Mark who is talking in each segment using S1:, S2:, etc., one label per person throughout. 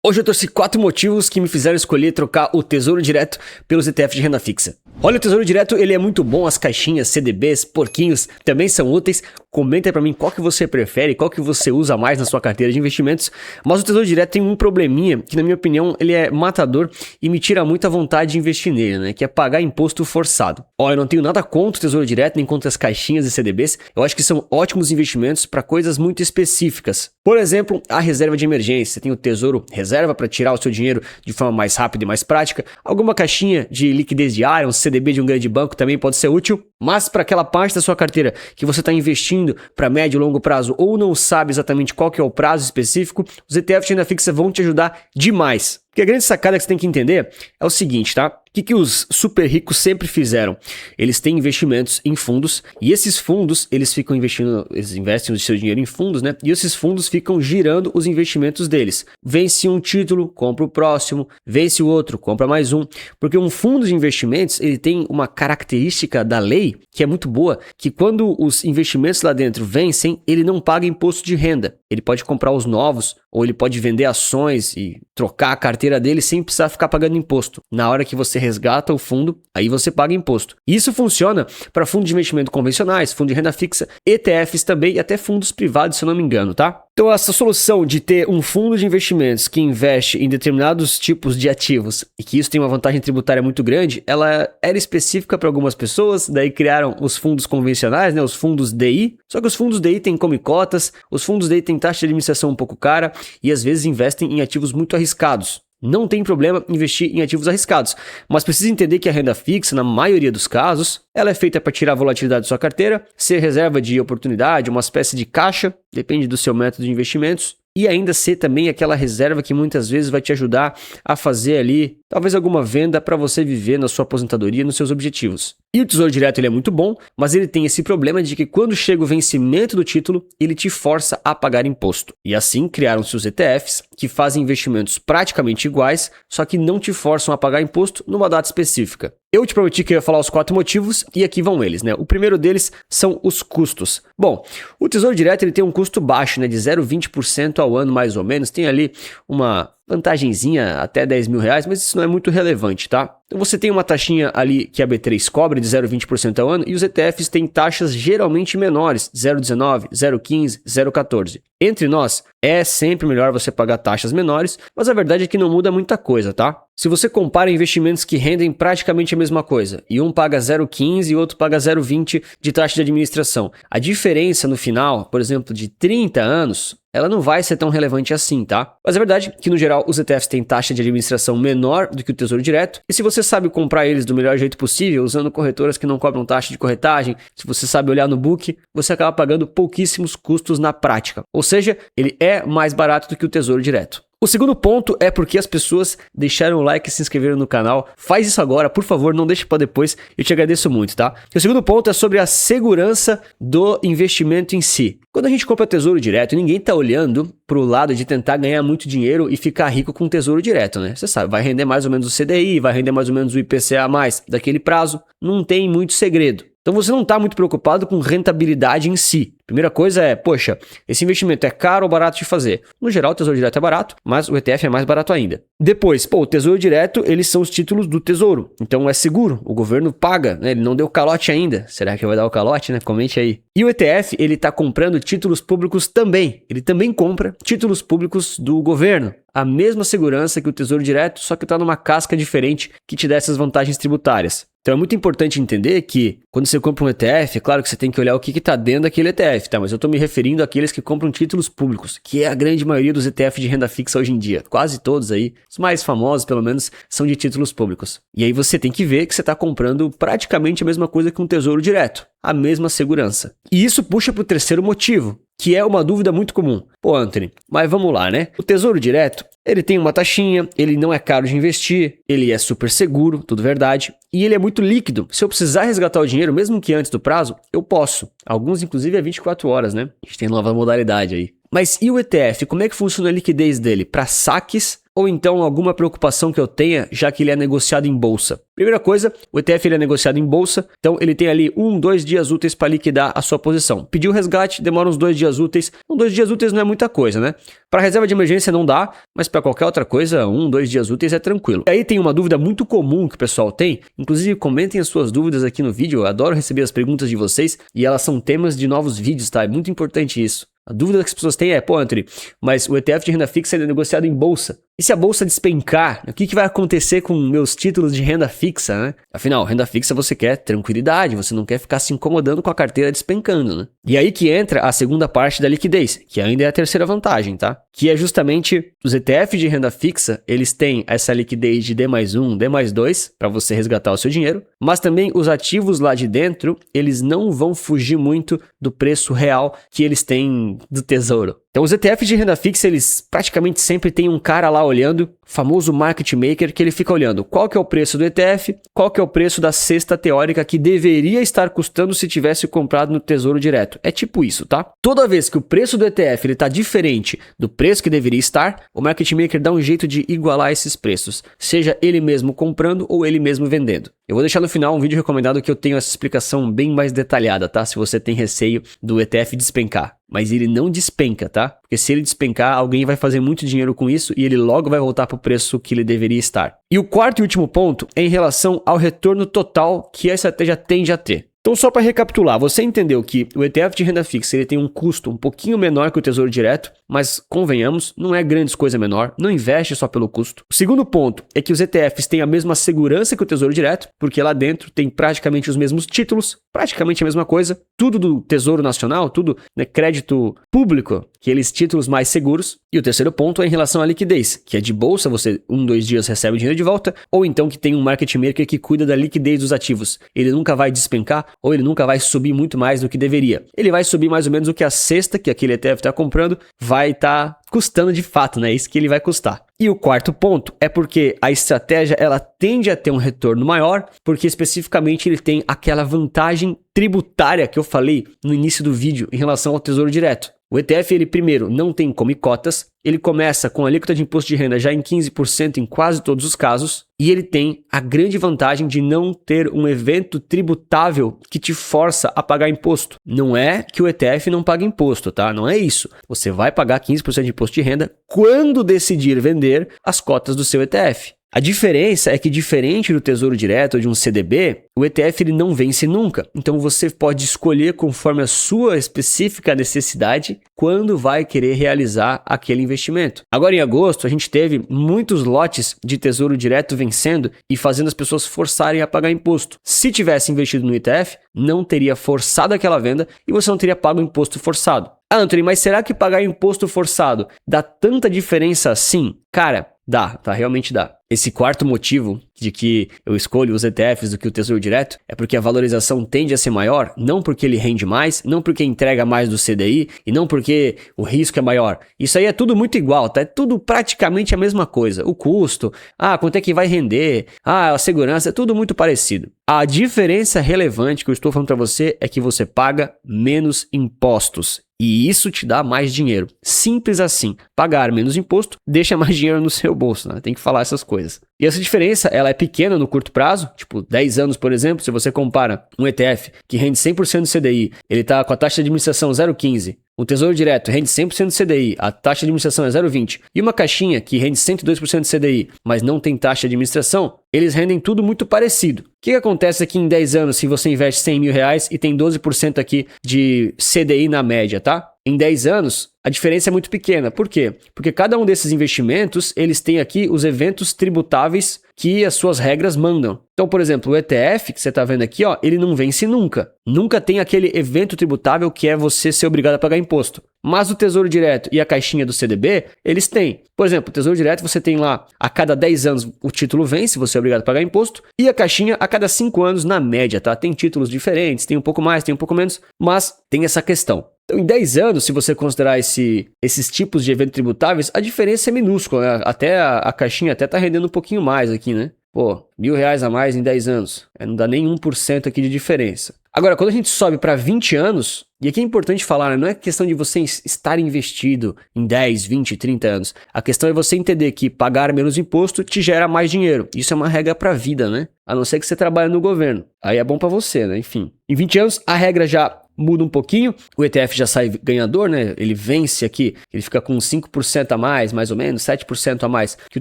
S1: Hoje eu trouxe 4 motivos que me fizeram escolher trocar o Tesouro Direto pelos ETFs de renda fixa. Olha, o Tesouro Direto ele é muito bom, as caixinhas, CDBs, porquinhos também são úteis. Comenta aí pra mim qual que você prefere, qual que você usa mais na sua carteira de investimentos. Mas o Tesouro Direto tem um probleminha que, na minha opinião, ele é matador e me tira muita vontade de investir nele, né? Que é pagar imposto forçado. Olha, eu não tenho nada contra o Tesouro Direto, nem contra as caixinhas e CDBs. Eu acho que são ótimos investimentos para coisas muito específicas. Por exemplo, a reserva de emergência. Você tem o Tesouro Reserva para tirar o seu dinheiro de forma mais rápida e mais prática. Alguma caixinha de liquidez diária, um CDB de um grande banco também pode ser útil. Mas para aquela parte da sua carteira que você está investindo para médio e longo prazo ou não sabe exatamente qual que é o prazo específico, os ETFs de renda fixa vão te ajudar demais. Porque a grande sacada que você tem que entender é o seguinte, tá? O que os super ricos sempre fizeram? Eles têm investimentos em fundos e esses fundos, eles investem o seu dinheiro em fundos, né? E esses fundos ficam girando os investimentos deles. Vence um título, compra o próximo, vence o outro, compra mais um. Porque um fundo de investimentos, ele tem uma característica da lei que é muito boa, que quando os investimentos lá dentro vencem, ele não paga imposto de renda. Ele pode comprar os novos ou ele pode vender ações e trocar a carteira dele sem precisar ficar pagando imposto. Na hora que você resgata o fundo, aí você paga imposto. Isso funciona para fundos de investimento convencionais, fundo de renda fixa, ETFs também e até fundos privados, se eu não me engano, tá? Então essa solução de ter um fundo de investimentos que investe em determinados tipos de ativos e que isso tem uma vantagem tributária muito grande, ela era específica para algumas pessoas, daí criaram os fundos convencionais, né, os fundos DI, só que os fundos DI têm come-cotas, os fundos DI têm taxa de administração um pouco cara e às vezes investem em ativos muito arriscados. Não tem problema investir em ativos arriscados, mas precisa entender que a renda fixa, na maioria dos casos, ela é feita para tirar a volatilidade da sua carteira, ser reserva de oportunidade, uma espécie de caixa, depende do seu método de investimentos, e ainda ser também aquela reserva que muitas vezes vai te ajudar a fazer ali, talvez alguma venda para você viver na sua aposentadoria, nos seus objetivos. E o Tesouro Direto ele é muito bom, mas ele tem esse problema de que quando chega o vencimento do título, ele te força a pagar imposto. E assim criaram-se os ETFs, que fazem investimentos praticamente iguais, só que não te forçam a pagar imposto numa data específica. Eu te prometi que eu ia falar os 4 motivos e aqui vão eles, né? O primeiro deles são os custos. Bom, o Tesouro Direto ele tem um custo baixo, né? De 0,20% ao ano mais ou menos. Tem ali uma vantagenzinha até 10 mil reais, mas isso não é muito relevante, tá? Então você tem uma taxinha ali que a B3 cobra de 0,20% ao ano e os ETFs têm taxas geralmente menores, 0,19, 0,15, 0,14. Entre nós, é sempre melhor você pagar taxas menores, mas a verdade é que não muda muita coisa, tá? Se você compara investimentos que rendem praticamente a mesma coisa, e um paga 0,15 e outro paga 0,20 de taxa de administração, a diferença no final, por exemplo, de 30 anos, ela não vai ser tão relevante assim, tá? Mas a verdade é que, no geral, os ETFs têm taxa de administração menor do que o Tesouro Direto, e se você sabe comprar eles do melhor jeito possível, usando corretoras que não cobram taxa de corretagem, se você sabe olhar no book, você acaba pagando pouquíssimos custos na prática. Ou seja, ele é mais barato do que o Tesouro Direto. O segundo ponto é porque as pessoas deixaram o like e se inscreveram no canal. Faz isso agora, por favor, não deixe para depois. Eu te agradeço muito, tá? O segundo ponto é sobre a segurança do investimento em si. Quando a gente compra Tesouro Direto, ninguém tá olhando pro lado de tentar ganhar muito dinheiro e ficar rico com Tesouro Direto, né? Você sabe, vai render mais ou menos o CDI, vai render mais ou menos o IPCA a mais daquele prazo. Não tem muito segredo. Então você não está muito preocupado com rentabilidade em si. Primeira coisa é, poxa, esse investimento é caro ou barato de fazer? No geral, o Tesouro Direto é barato, mas o ETF é mais barato ainda. Depois, o Tesouro Direto, eles são os títulos do Tesouro. Então é seguro, o governo paga, né? Ele não deu calote ainda. Será que vai dar o calote, né? Comente aí. E o ETF, ele está comprando títulos públicos também. Ele também compra títulos públicos do governo. A mesma segurança que o Tesouro Direto, só que está numa casca diferente que te dá essas vantagens tributárias. Então é muito importante entender que quando você compra um ETF, é claro que você tem que olhar o que está dentro daquele ETF, tá? Mas eu estou me referindo àqueles que compram títulos públicos, que é a grande maioria dos ETFs de renda fixa hoje em dia. Quase todos aí, os mais famosos pelo menos, são de títulos públicos. E aí você tem que ver que você está comprando praticamente a mesma coisa que um Tesouro Direto, a mesma segurança. E isso puxa para o terceiro motivo, que é uma dúvida muito comum. Pô, Anthony, mas vamos lá, né? O Tesouro Direto, ele tem uma taxinha, ele não é caro de investir, ele é super seguro, tudo verdade, e ele é muito líquido. Se eu precisar resgatar o dinheiro, mesmo que antes do prazo, eu posso. Alguns, inclusive, é 24 horas, né? A gente tem nova modalidade aí. Mas e o ETF? Como é que funciona a liquidez dele? Para saques ou então alguma preocupação que eu tenha, já que ele é negociado em bolsa? Primeira coisa, o ETF ele é negociado em bolsa, então ele tem ali 2 dias úteis para liquidar a sua posição. Pediu resgate, demora uns 2 dias úteis. 2 dias úteis não é muita coisa, né? Para reserva de emergência não dá, mas para qualquer outra coisa, 2 dias úteis é tranquilo. E aí tem uma dúvida muito comum que o pessoal tem, inclusive comentem as suas dúvidas aqui no vídeo, eu adoro receber as perguntas de vocês e elas são temas de novos vídeos, tá? É muito importante isso. A dúvida que as pessoas têm é, pô, Anthony, mas o ETF de renda fixa é negociado em bolsa. E se a bolsa despencar, o que vai acontecer com meus títulos de renda fixa, né? Afinal, renda fixa você quer tranquilidade, você não quer ficar se incomodando com a carteira despencando, né? E aí que entra a segunda parte da liquidez, que ainda é a terceira vantagem, tá? Que é justamente os ETFs de renda fixa, eles têm essa liquidez de D+1, D+2, para você resgatar o seu dinheiro, mas também os ativos lá de dentro, eles não vão fugir muito do preço real que eles têm do tesouro. Então os ETFs de renda fixa, eles praticamente sempre tem um cara lá olhando, famoso market maker, que ele fica olhando qual que é o preço do ETF, qual que é o preço da cesta teórica que deveria estar custando se tivesse comprado no Tesouro Direto. É tipo isso, tá? Toda vez que o preço do ETF está diferente do preço que deveria estar, o market maker dá um jeito de igualar esses preços, seja ele mesmo comprando ou ele mesmo vendendo. Eu vou deixar no final um vídeo recomendado que eu tenho essa explicação bem mais detalhada, tá? Se você tem receio do ETF despencar. Mas ele não despenca, tá? Porque se ele despencar, alguém vai fazer muito dinheiro com isso e ele logo vai voltar para o preço que ele deveria estar. E o quarto e último ponto é em relação ao retorno total que a estratégia tende a ter. Então, só para recapitular, você entendeu que o ETF de renda fixa ele tem um custo um pouquinho menor que o Tesouro Direto, mas convenhamos, não é grandes coisa menor, não investe só pelo custo. O segundo ponto é que os ETFs têm a mesma segurança que o Tesouro Direto, porque lá dentro tem praticamente os mesmos títulos, praticamente a mesma coisa, tudo do Tesouro Nacional, tudo, né, crédito público, aqueles títulos mais seguros. E o terceiro ponto é em relação à liquidez, que é de bolsa, você 2 dias recebe o dinheiro de volta, ou então que tem um market maker que cuida da liquidez dos ativos. Ele nunca vai despencar, ou ele nunca vai subir muito mais do que deveria. Ele vai subir mais ou menos o que a cesta que aquele ETF está comprando vai estar custando de fato, né? Isso que ele vai custar. E o quarto ponto é porque a estratégia ela tende a ter um retorno maior, porque especificamente ele tem aquela vantagem tributária que eu falei no início do vídeo em relação ao Tesouro Direto. O ETF, ele primeiro não tem come cotas, ele começa com a alíquota de imposto de renda já em 15% em quase todos os casos, e ele tem a grande vantagem de não ter um evento tributável que te força a pagar imposto. Não é que o ETF não paga imposto, tá? Não é isso. Você vai pagar 15% de imposto de renda quando decidir vender as cotas do seu ETF. A diferença é que, diferente do Tesouro Direto ou de um CDB, o ETF ele não vence nunca. Então você pode escolher conforme a sua específica necessidade quando vai querer realizar aquele investimento. Agora em agosto a gente teve muitos lotes de Tesouro Direto vencendo e fazendo as pessoas forçarem a pagar imposto. Se tivesse investido no ETF, não teria forçado aquela venda e você não teria pago o imposto forçado. Ah, Anthony, mas será que pagar imposto forçado dá tanta diferença assim? Cara, dá, tá? Realmente dá. Esse quarto motivo de que eu escolho os ETFs do que o Tesouro Direto é porque a valorização tende a ser maior, não porque ele rende mais, não porque entrega mais do CDI e não porque o risco é maior. Isso aí é tudo muito igual, tá? É tudo praticamente a mesma coisa. O custo, quanto é que vai render, a segurança, é tudo muito parecido. A diferença relevante que eu estou falando para você é que você paga menos impostos. E isso te dá mais dinheiro. Simples assim. Pagar menos imposto deixa mais dinheiro no seu bolso, né? Tem que falar essas coisas. E essa diferença, ela é pequena no curto prazo, tipo 10 anos, por exemplo, se você compara um ETF que rende 100% do CDI, ele está com a taxa de administração 0,15, o Tesouro Direto rende 100% do CDI, a taxa de administração é 0,20, e uma caixinha que rende 102% do CDI, mas não tem taxa de administração, eles rendem tudo muito parecido. O que acontece aqui em 10 anos se você investe 100 mil reais e tem 12% aqui de CDI na média, tá? Em 10 anos, a diferença é muito pequena. Por quê? Porque cada um desses investimentos, eles têm aqui os eventos tributáveis que as suas regras mandam. Então, por exemplo, o ETF que você está vendo aqui, ó, ele não vence nunca. Nunca tem aquele evento tributável que é você ser obrigado a pagar imposto. Mas o Tesouro Direto e a caixinha do CDB, eles têm. Por exemplo, o Tesouro Direto você tem lá, a cada 10 anos o título vence, você é obrigado a pagar imposto. E a caixinha a cada 5 anos na média, tá? Tem títulos diferentes, tem um pouco mais, tem um pouco menos, mas tem essa questão. Então, em 10 anos, se você considerar esses tipos de eventos tributáveis, a diferença é minúscula, né? Até a caixinha até está rendendo um pouquinho mais aqui, né? Pô, R$1.000 a mais em 10 anos. Não dá nem 1% aqui de diferença. Agora, quando a gente sobe para 20 anos, e aqui é importante falar, né? Não é questão de você estar investido em 10, 20, 30 anos. A questão é você entender que pagar menos imposto te gera mais dinheiro. Isso é uma regra para a vida, né? A não ser que você trabalhe no governo. Aí é bom para você, né? Enfim. Em 20 anos, a regra já muda um pouquinho, o ETF já sai ganhador, né? Ele vence aqui, ele fica com 5% a mais ou menos, 7% a mais que o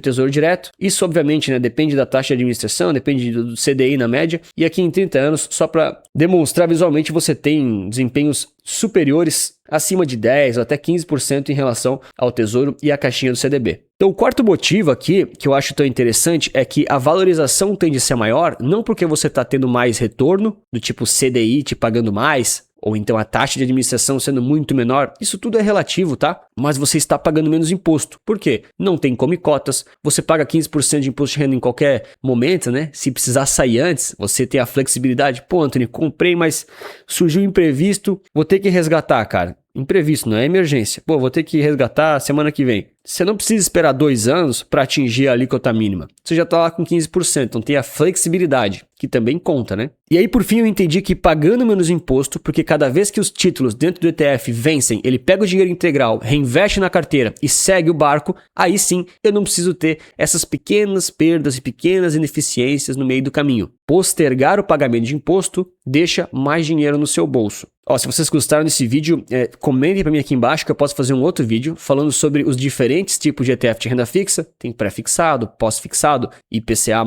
S1: Tesouro Direto. Isso, obviamente, né, depende da taxa de administração, depende do CDI na média. E aqui em 30 anos, só para demonstrar visualmente, você tem desempenhos superiores, acima de 10% ou até 15% em relação ao Tesouro e à caixinha do CDB. Então, o quarto motivo aqui, que eu acho tão interessante, é que a valorização tende a ser maior, não porque você está tendo mais retorno, do tipo CDI te pagando mais, ou então a taxa de administração sendo muito menor, isso tudo é relativo, tá? Mas você está pagando menos imposto. Por quê? Não tem come cotas, você paga 15% de imposto de renda em qualquer momento, né? Se precisar sair antes, você tem a flexibilidade. Pô, Anthony, comprei, mas surgiu um imprevisto, vou ter que resgatar, cara. Imprevisto, não é emergência. Pô, vou ter que resgatar semana que vem. Você não precisa esperar 2 anos para atingir a alíquota mínima. Você já está lá com 15%, então tem a flexibilidade, que também conta, né? E aí, por fim, eu entendi que pagando menos imposto, porque cada vez que os títulos dentro do ETF vencem, ele pega o dinheiro integral, reinveste na carteira e segue o barco, aí sim eu não preciso ter essas pequenas perdas e pequenas ineficiências no meio do caminho. Postergar o pagamento de imposto deixa mais dinheiro no seu bolso. Ó, se vocês gostaram desse vídeo, comentem para mim aqui embaixo que eu posso fazer um outro vídeo falando sobre os diferentes tipos de ETF de renda fixa. Tem pré-fixado, pós-fixado, IPCA+,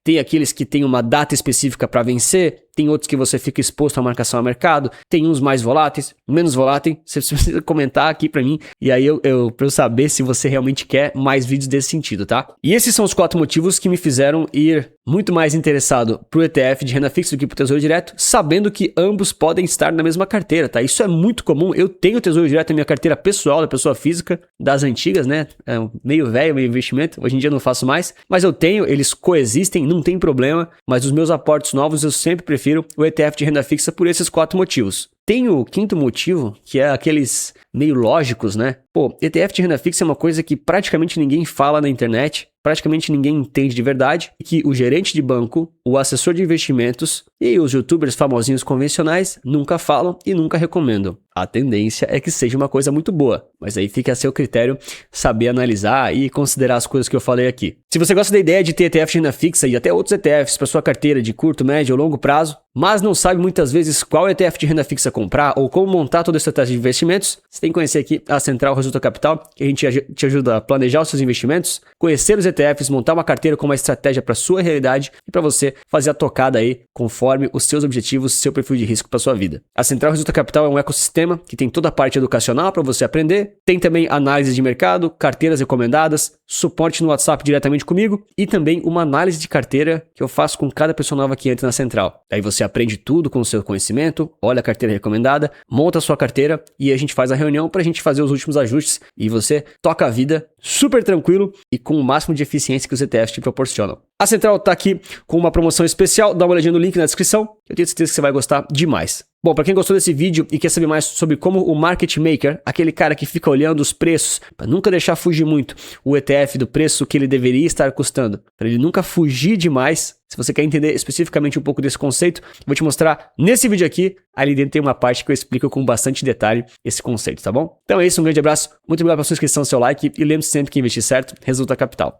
S1: tem aqueles que têm uma data específica para vencer, tem outros que você fica exposto à marcação a mercado, tem uns mais voláteis, menos voláteis. Você precisa comentar aqui para mim e aí para eu saber se você realmente quer mais vídeos desse sentido, tá? E esses são os 4 motivos que me fizeram ir muito mais interessado pro ETF de renda fixa do que pro Tesouro Direto, sabendo que ambos podem estar na mesma carteira, tá? Isso é muito comum. Eu tenho o Tesouro Direto na minha carteira pessoal, da pessoa física, das antigas, né? Meio velho, meio investimento. Hoje em dia eu não faço mais, mas eu tenho, eles coexistem, não tem problema, mas os meus aportes novos eu sempre prefiro o ETF de renda fixa por esses 4 motivos. Tem o quinto motivo, que é aqueles meio lógicos, né? Pô, ETF de renda fixa é uma coisa que praticamente ninguém fala na internet, praticamente ninguém entende de verdade, e que o gerente de banco, o assessor de investimentos e os youtubers famosinhos convencionais nunca falam e nunca recomendam. A tendência é que seja uma coisa muito boa, mas aí fica a seu critério saber analisar e considerar as coisas que eu falei aqui. Se você gosta da ideia de ter ETF de renda fixa e até outros ETFs para sua carteira de curto, médio ou longo prazo, mas não sabe muitas vezes qual ETF de renda fixa comprar ou como montar toda a estratégia de investimentos, você tem que conhecer aqui a Central Resulta Capital, que a gente te ajuda a planejar os seus investimentos, conhecer os ETFs, montar uma carteira com uma estratégia para sua realidade e para você fazer a tocada aí conforme os seus objetivos, seu perfil de risco para sua vida. A Central Resulta Capital é um ecossistema que tem toda a parte educacional para você aprender, tem também análise de mercado, carteiras recomendadas, suporte no WhatsApp diretamente comigo e também uma análise de carteira que eu faço com cada pessoa nova que entra na Central. Aí você aprende tudo com o seu conhecimento, olha a carteira recomendada, monta a sua carteira e a gente faz a reunião para a gente fazer os últimos ajustes e você toca a vida super tranquilo e com o máximo de eficiência que os ETFs te proporcionam. A Central está aqui com uma promoção especial, dá uma olhadinha no link na descrição, eu tenho certeza que você vai gostar demais. Bom, para quem gostou desse vídeo e quer saber mais sobre como o market maker, aquele cara que fica olhando os preços, para nunca deixar fugir muito o ETF do preço que ele deveria estar custando, para ele nunca fugir demais, se você quer entender especificamente um pouco desse conceito, eu vou te mostrar nesse vídeo aqui, ali dentro tem uma parte que eu explico com bastante detalhe esse conceito, tá bom? Então é isso, um grande abraço, muito obrigado pela sua inscrição, seu like e lembre-se sempre que investir certo resulta capital.